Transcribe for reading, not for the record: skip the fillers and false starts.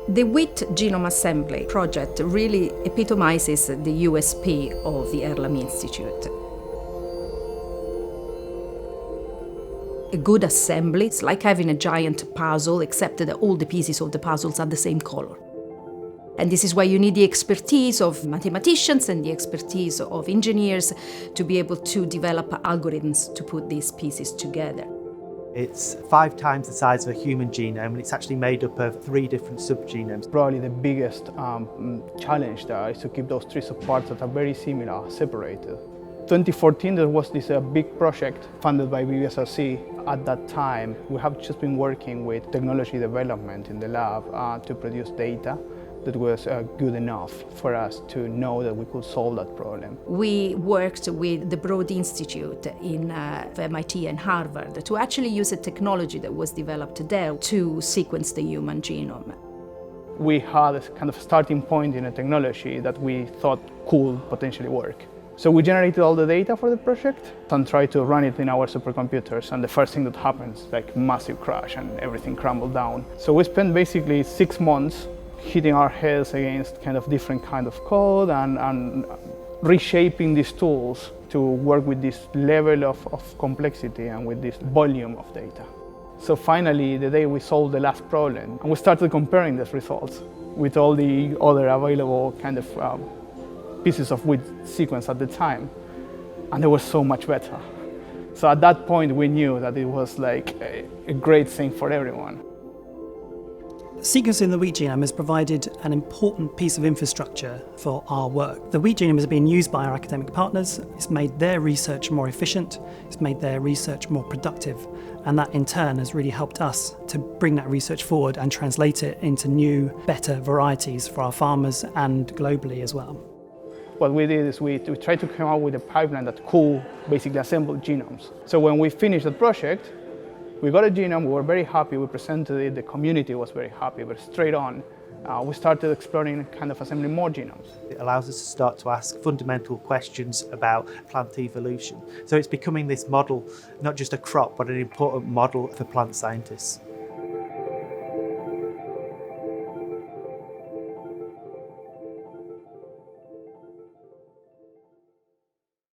The wheat genome assembly project really epitomizes the USP of the Earlham Institute. A good assembly is like having a giant puzzle, except that all the pieces of the puzzles are the same color. And this is why you need the expertise of mathematicians and the expertise of engineers to be able to develop algorithms to put these pieces together. It's 5 times the size of a human genome, and it's actually made up of 3 different subgenomes. Probably the biggest challenge there is to keep those 3 subparts that are very similar separated. 2014 there was this big project funded by BBSRC. At that time we have just been working with technology development in the lab to produce data that was good enough for us to know that we could solve that problem. We worked with the Broad Institute in MIT and Harvard to actually use a technology that was developed there to sequence the human genome. We had a kind of starting point in a technology that we thought could potentially work. So we generated all the data for the project and tried to run it in our supercomputers, and the first thing that happens, like massive crash and everything crumbled down. So we spent basically 6 months hitting our heads against kind of different kind of code and reshaping these tools to work with this level of complexity and with this volume of data. So finally, the day we solved the last problem, and we started comparing these results with all the other available kind of pieces of wheat sequence at the time, and they were so much better. So at that point we knew that it was like a great thing for everyone. Sequencing the wheat genome has provided an important piece of infrastructure for our work. The wheat genome has been used by our academic partners. It's made their research more efficient, it's made their research more productive, and that in turn has really helped us to bring that research forward and translate it into new, better varieties for our farmers and globally as well. What we did is we tried to come up with a pipeline that could basically assemble genomes. So when we finished the project, we got a genome, we were very happy, we presented it, the community was very happy, but straight on, we started exploring kind of assembling more genomes. It allows us to start to ask fundamental questions about plant evolution. So it's becoming this model, not just a crop, but an important model for plant scientists.